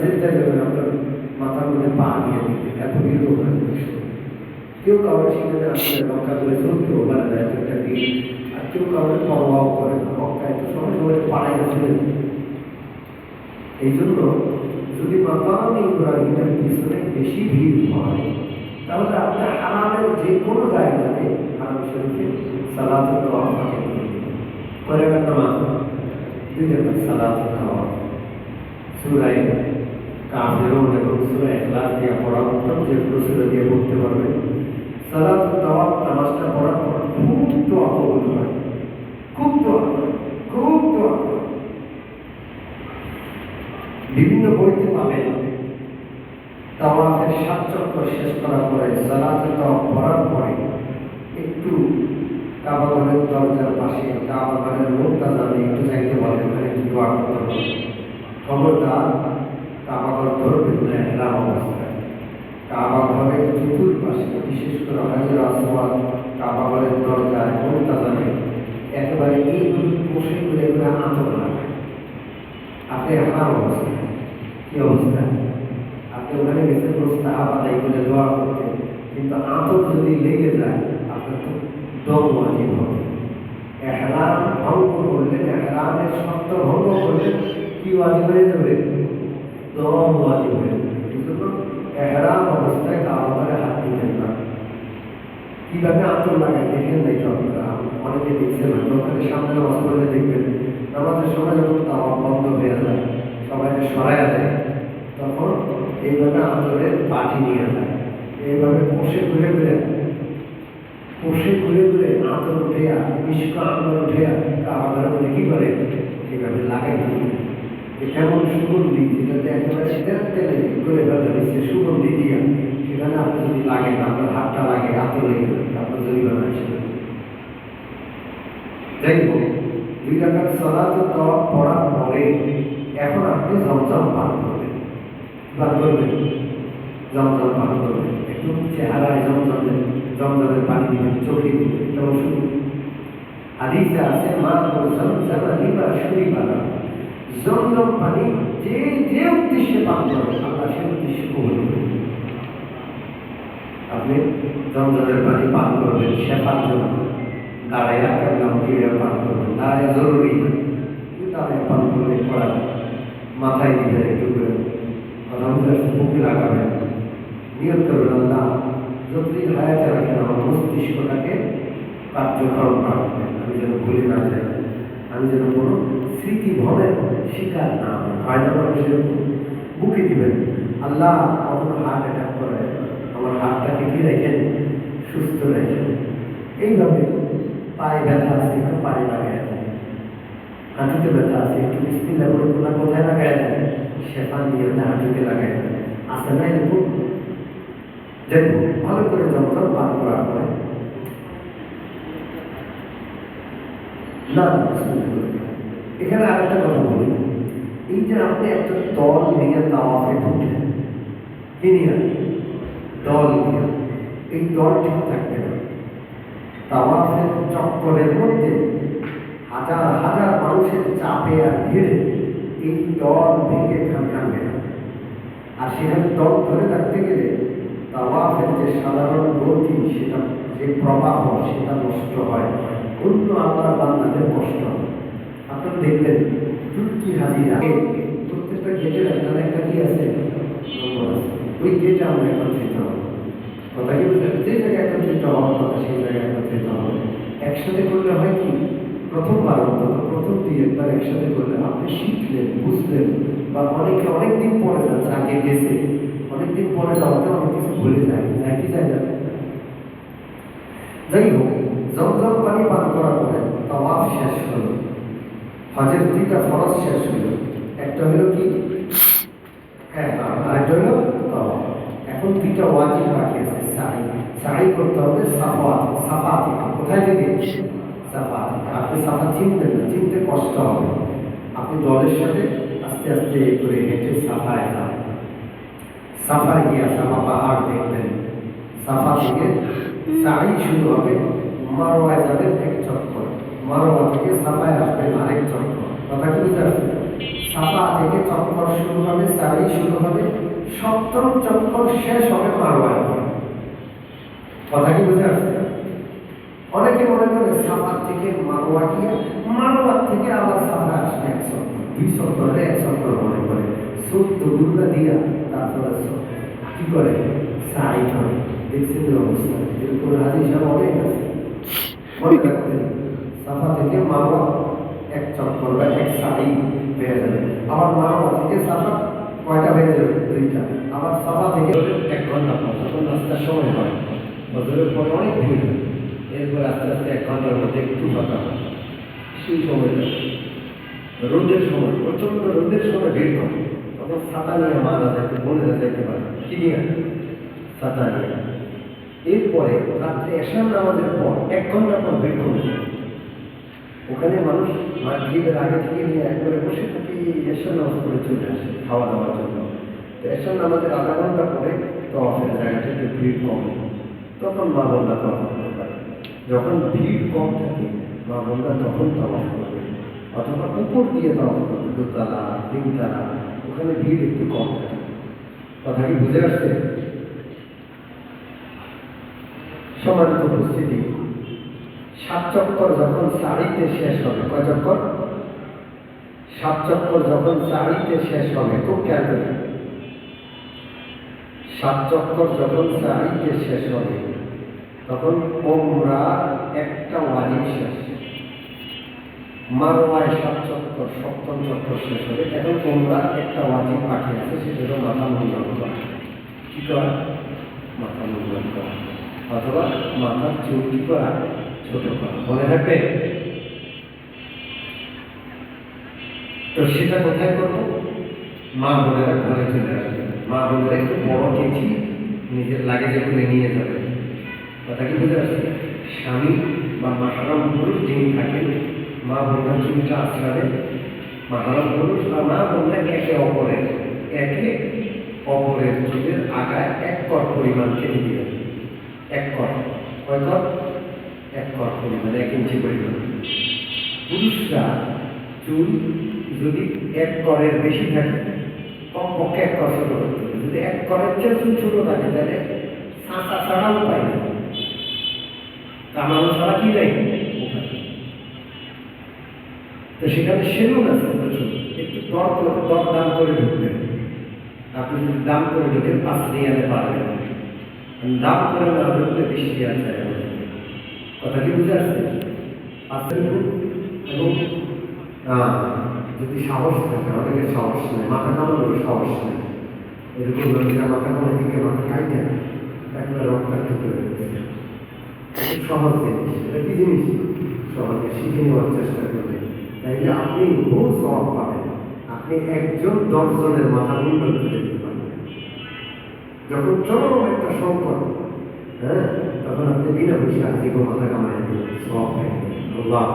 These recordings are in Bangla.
সেজদা যাবেন, আপনার মাথার মধ্যে পা দিয়ে দিবেন, এত ভিড় হয়। কেউ কাউকে সেখানে আসলে রক্ষা করে চলতেও পারে না, এত একটা ভিড়। আর কেউ কাউকে পরোয়াও করে না, মক্কায় তো সবাই সবাই পাড়ায় আসলেন। এই জন্য যদি মাকাম ইব্রাহিমের পিছনে বেশি ভিড় হয়, তাহলে আপনি হারামের যে কোনো জায়গাতে হারাম শরীফে সালাতুল তাওয়াফ আদায় করে দিবেন। কয় রাকাত নামাজ? 2 রাকাত সালাতুল তাওয়াফ। সূরা কাফিরুন এবং সূরা ইখলাস দিয়ে পড়া উত্তম, যে কোনো সূরা দিয়ে পড়তে পারবেন। সালাতুল তাওয়াফ নামাজটা পড়ার পর খুব দোয়া কবুল হয়, খুব দোয়া করে, খুব দোয়া করে। বিভিন্ন বইতে পাবেন তাওয়াফের 7 চক্কর শেষ করার পরে সালাতুল তাওয়াফ পড়ার পরে একটু কাবা ঘরের দরজার পাশে কাবা ঘরের লোকটা জানে একটু যাইতে বলেন, ওখানে একটু দোয়া করতে হবে। খবরদার কাবা ঘর ধরবেন না এহরাম অবস্থায়। কাবা ঘরের চতুর্পাশে, বিশেষ করে হাজর আসওয়াদ, কাবা ঘরের দরজায় লোকটা জানে একেবারে এইগুলো বসে করে এগুলো আতর লাগায়। আপনি এহরাম অবস্থায়, কি অবস্থা? আপনি ওখানে গেছেন মুস্তাহাব আদায় করে দোয়া করতে, কিন্তু আতর যদি লেগে যায় আপনার তো দম ওয়াজিব হবে। এহরাম ভঙ্গ করলেন, এহরামের শর্ত ভঙ্গ করলেন, কি ওয়াজিব হয়ে যাবে? দম ওয়াজিব হয়ে যাবে। এই জন্য এহরাম অবস্থায় কাবা ঘরে হাত দিবেন না। কিভাবে আতর লাগায় দেখেন নাই তো আপনারা? অনেকে দেখছেন না, ওখানে সামনে নামাজ পড়লে দেখবেন নামাজের সময় যখন তাওয়াফ বন্ধ হয়ে যায়, সবাইকে সরাইয়া দেয়, তখন এইভাবে আতরের পাটি নিয়ে যায়, এইভাবে কষে ঘুরে ঘুরে আতর উঠেয়া, মিষ্ক আতর উঠেয়া কাবা ঘরে কি করে এইভাবে লাগাই দিয়ে এমন সুগন্ধি, যেটাতে একেবারে তেলে করে ফেলা হয়েছে সুগন্ধি দিয়া, সেখানে আপনি যদি লাগেন, আপনার হাতটা লাগে, আতর লেগে আপনার জরিমানা হিসেবে। যাই হোক, 2 রাকাত সালাতুল তাওয়াফ পড়ার পরে এখন আপনি জমজম পান করবেন। পান করবেন, জমজম পান করবেন। একটু চেহারায় জমজমের পানি দিবেন, চোখে দিবেন, এটা ওষুধ। হাদিসে আছে মা জমজম লিমা শুরিবা লাহু, জমজম পানি যে যে উদ্দেশ্যে পান করবে আল্লাহ সে উদ্দেশ্যে কবুল করবে। আপনি জমজমের পানি পান করবেন শেফার জন্য, দাঁড়াইয়া কেমন ক্রিয়া পান করবেন, দাঁড়াইয়া জরুরি না, দাঁড়াইয়া পান করলে করা মাথায় দিবেন, একটু করে কথা বুঝে বুকে লাগাবেন, নিয়ত করবেন আল্লাহ যতদিন হায়াতে রাখেন আমার মস্তিষ্কটাকে কার্যক্রম রাখবেন, আমি যেন ভুলে না যাই, আমি যেন কোনো স্মৃতি ভ্রমের শিকার না হয়। না মানুষের বুকে দিবেন আল্লাহ কখনো হার্ট অ্যাটাক করে আমার হাতটাকে কি রেখেন, সুস্থ রেখেন। এইভাবে পায়ে ব্যথা আছে একটু পায়ে লাগাই দেন, হাঁটুতে ব্যথা আছে একটু বিসমিল্লাহ বলে কোনা কোথায় লাগাই দেন, শেফা নিয়ে হাঁটুতে লাগাই দেন। আছে না এরকম? দেখো ভালো করে জমজম পান করার পরে না, এখানে আরেকটা কথা বলি, এই যে আপনি একটা দল নিয়ে তাওয়াফে ঢুকলেন, কি নিয়ে? দল নিয়ে। এই দল ঠিক থাকবে না। তাওয়াফের চক্করের মধ্যে হাজার হাজার মানুষের চাপে আর ভিড়ে এই দল ভেঙে ভাঙবে না। আর সেখানে দল ধরে রাখতে গেলে তাওয়াফের যে সাধারণ গতি, সেটা যে প্রবাহ, সেটা নষ্ট হয়, অন্য আল্লাহর বান্দাদের কষ্ট হয়। আপনারা দেখবেন তুর্কি হাজিরা প্রত্যেকটা গেটের একটা কি আছে, ওই গেটে আমরা একত্রিত হব। কথা কি বুঝলেন? যে জায়গায় একত্রিত হওয়ার কথা সেই জায়গায় একত্রিত হবে। একসাথে করলে হয় কি, প্রথমবার অন্তত প্রথম 2-1 বার একসাথে করলে আপনি শিখলেন, বুঝলেন, বা অনেকে অনেকদিন পরে যাচ্ছে, আগে গেছে, অনেকদিন পরে যাওয়াতে অনেক কিছু ভুলে যায়, কি যায় না। যাই হোক, জমজম পানি পান করার পরে তাওয়াফ শেষ হলো, হজের 2টা ফরজ শেষ হলো। একটা হলো কি, হ্যাঁ, আরেকটা হলো তাওয়াফ। এখন 2টা ওয়াজিব বাকি আছে। সাই করতে হবে সাফা থেকে। কোথায় থেকে? সাফা থেকে। আপনি সাফা চিনবেন না, চিনতে কষ্ট হবে। আপনি দলের সাথে আস্তে আস্তে করে হেঁটে সাফায় যান। সাফায় গিয়া সাফা পাহাড় দেখবেন। সাফা থেকে সাই শুরু হবে, মারোয়ায় যাবেন 1 চক্কর, মারোয়া থেকে সাফায় আসবেন আরেক চক্কর। কথা কি বুঝতে পারছেন? সাফা থেকে চক্কর শুরু হবে, সাই শুরু হবে, সপ্তম চক্কর শেষ হবে মারওয়ায়। কথা কি বুঝে আসছে? অনেকে মনে করে সাফা থেকে মারওয়া গিয়ে মারওয়া থেকে আবার সাফা আসবে 1 চক্কর, 2 চক্করে 1 চক্কর মনে করে 14 গুণা দিয়া তারপরে কি করে সাই করে। দেখছেন যে অবস্থা, এরকম হাদিস অনেক আছে। মনে রাখবেন সাফা থেকে মারওয়া 1 চক্কর বা 1 সাই হয়ে যাবে। আবার মারওয়া থেকে সাফা কয়টা হয়ে যাবে? 2টা। আবার সাফা থেকে 1 ঘন্টা পর তখন রাস্তার সময় হয়, বছরের পরে অনেক ভিড় হয়, এরপর আস্তে আস্তে 1 ঘন্টার মধ্যে একটু ফাঁকা হয়। সেই সময়টা রোদের সময়, প্রচন্ড রোদের সময় ভিড় হয়, তখন ছাতা নিয়ে মারা যাইতে বোনেরা যাইতে পারে। কি নিয়ে? ছাতা নিয়ে। এরপরে রাত্রে এশার নামাজের পর 1 ঘন্টা পর ভিড় কমে যায়। ওখানে মানুষ মাগরিবের আগে থেকে নিয়ে একবারে বসে থাকি, এশার নামাজ পড়ে চলে আসে খাওয়া দাওয়ার জন্য। তো এশার নামাজের আধা ঘন্টা পরে তওয়াফের জায়গাটা একটু ভিড় কমে, তখন মা বোনরা তওয়াফ করতে পারে। যখন ভিড় কম থাকে মা বোনরা তখন তওয়াফ করবে, অথবা উপর দিয়ে তওয়াফ করবে, 2 তলা 3 তলা, ওখানে ভিড় একটু কম থাকে। কথা কি বুঝে আসছে? সম্মানিত উপস্থিতি, 7 চক্কর যখন সারিতে শেষ হবে, কয় চক্কর? 7 চক্কর যখন সারিতে শেষ হবে, খুব খেয়াল করবেন, 7 চক্কর যখন সারিতে শেষ হবে তখন ওমরা একটা ওয়াজিব শেষ। মারওয়ায় 7 চক্কর, 7ম চক্কর শেষ হবে। এখন ওমরা একটা ওয়াজিব বাকি আছে, সেটা হলো মাথা মুন্ডন করা। কি করা? মাথা মুন্ডন করা, অথবা মাথার চুল কি করা? ছোট করা। মনে রাখবে? তো সেটা কোথায় করবো? মা বোনেরা ঘরে চলে আসবে, মা বোনেরা একটু বড় কেচি নিজের লাগেজে করে নিয়ে যাবে। কথা কি বুঝে আসছে? স্বামী বা মাহারাম পুরুষ যিনি থাকেন, মা বোনরা চুলটা আশ্রাবে, মাহারাম পুরুষ বা মা বোনরা একে অপরের চুলের আগায় 1 কর পরিমাণ কেটে দিবেন। 1 কর, কয় কর? 1 কর পরিমাণ, 1 ইঞ্চি পরিমাণ। পুরুষরা চুল যদি 1 করের বেশি থাকে, কমপক্ষে 1 কর ছোট করতে হবে। যদি 1 করের চেয়ে চুল ছোট থাকে তাহলে ছাঁচা ছাড়াও উপায় নেই, কামানো ছাড়া কি নেই। তো সেখানে সেলুন আছে প্রচুর, একটু দর দাম করে ঢুকবেন। আপনি যদি দাম করে ঢুকেন 5 রিয়ালে পারবেন, দাম করে না ঢুকলে 20 রিয়াল চাই। কথা কি বুঝে আসছে? 5 রিয়াল। এবং যদি সাহস থাকে, অনেকের সাহস নেই, মাথা কামানোর সাহস নেই, এরকম লোকেরা মাথা কামাই থেকে মাথা কাইতে একবার রক্তাক্ত করে দিচ্ছে। সহজ জিনিস, এটা কি জিনিস? সহজে শিখে নেওয়ার চেষ্টা করবে, তাইলে আপনি বহু সওয়াব পাবেন। আপনি 1 জন 10 জনের মাথা মুন্ডন করে দিতে পারবেন। যখন চরম একটা সংকট, তখন আপনি বিনা পয়সা আজীবন মাথা কামাই দিবেন, সওয়াব পাবেন। আল্লাহ,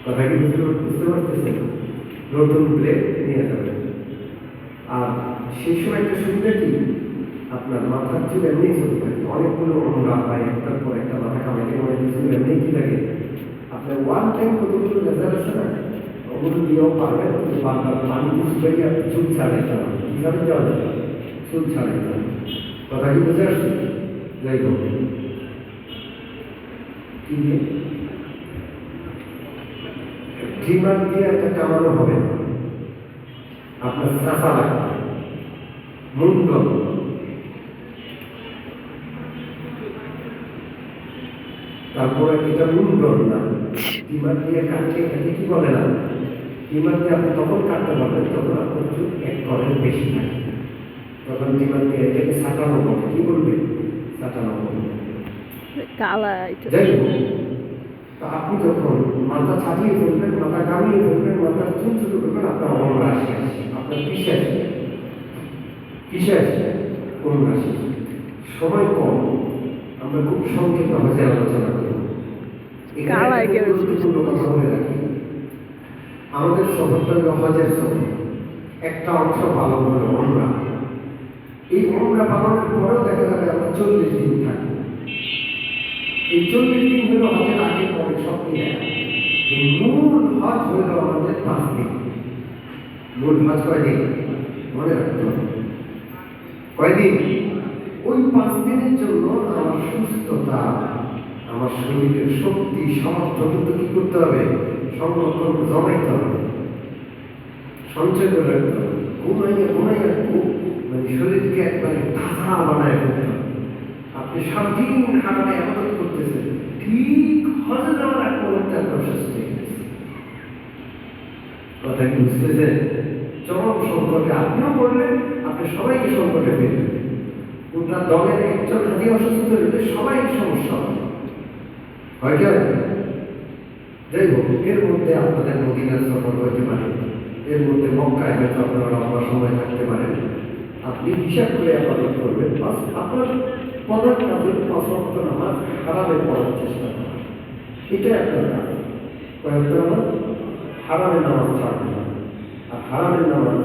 কথা কি বুঝতে পারতেছেন? নতুন ব্লেড নিয়ে যাবেন। আর সেই সময় একটা সুবিধা কি, আপনার মাথার চুল এমনি চলতে থাকে, অনেকগুলো ওমরা হয়, একটার পর একটা মাথা কামাইতে কামাইতে চুল এমনি কি থাকে, আপনার ওয়ান টাইম কতগুলো রেজাল্ট আছে না, ওগুলো দিয়েও পারবেন। কিন্তু বারবার পানি কিছু করি আপনি চুল ছাড়াইতে হবে। কি ছাড়াইতে হবে? চুল ছাড়াইতে হবে। কথা কি বুঝে আসছে? যাই হোক, কি দিয়ে ট্রিমার দিয়ে একটা কামানো হবে, আপনার চাষা লাগবে, মুন্ডন। তারপরে এটা মুন্ডন না, ট্রিমার দিয়ে কাটলে এটাকে কি বলে না, ট্রিমার দিয়ে আপনি তখন কাটতে পারবেন যখন আপনার চুল 1 করের বেশি থাকে, তখন ট্রিমার দিয়ে এটাকে ছাটানো হবে। কি বলবে? ছাটানো হবে। যাই হোক, তা আপনি যখন মাথা ছাটিয়ে ফেলবেন, মাথা কামিয়ে ফেলবেন, মাথার চুল ছোট করবেন, আপনার ওমরা শেষ। আপনার কিসে আসে? ওমরা শেষ। সময় কম, আমরা খুব সংক্ষেপে হজের আলোচনা করব। গুরুত্বপূর্ণ কথা বলে রাখি, আমাদের সফরটা হলো হজের সফর। একটা অংশ পালন হলো ওমরা। এই ওমরা পালনের পরেও দেখা যাবে আমরা 40 দিন থাকি। এই 40 দিন হলো হজের আগে পরে সব মিলে। মূল হজ হইল আমাদের 5 দিন। মূল হজ কয়দিন মনে রাখতে হবে, কয়দিন? ওই 5 দিনের জন্য আমার সুস্থতা, আমার শরীরের শক্তি সামর্থ্য কিন্তু কি করতে হবে? সংরক্ষণ জমাইতে হবে, সঞ্চয় করে রাখতে হবে। ঘুমাইয়া মানে শরীরকে একবারে তাজা বানায় ফেলতে হবে। আপনি সারাদিন হারামে আবাদত করতেছেন, ঠিক হজে যাওয়ার এক মুহূর্তে আপনার সুস্থ হয়ে গেছে। কথা কি বুঝতেছেন? চরম সংকটে আপনিও পড়লেন, আপনি সবাইকে সংকটে ফেললেন। গোটা দলের একজন হাজি অসুস্থ হলে সবাই সমস্যা হয় কেন? যাই হোক, এর মধ্যে আপনাদের মদিনার সফর হইতে পারে, এর মধ্যে মক্কায় হয়তো আপনারা লম্বা সময় থাকতে পারেন। আপনি হিসাব করে আবাদত করবেন, বাস আপনার প্রধান কাজ হল 5 ওয়াক্ত নামাজ হারামে পড়ার চেষ্টা করা। এটাই আপনার কাজ। কয়েকটা নামাজ হারামের নামাজ ছাড়বেন না, আর হারামের নামাজ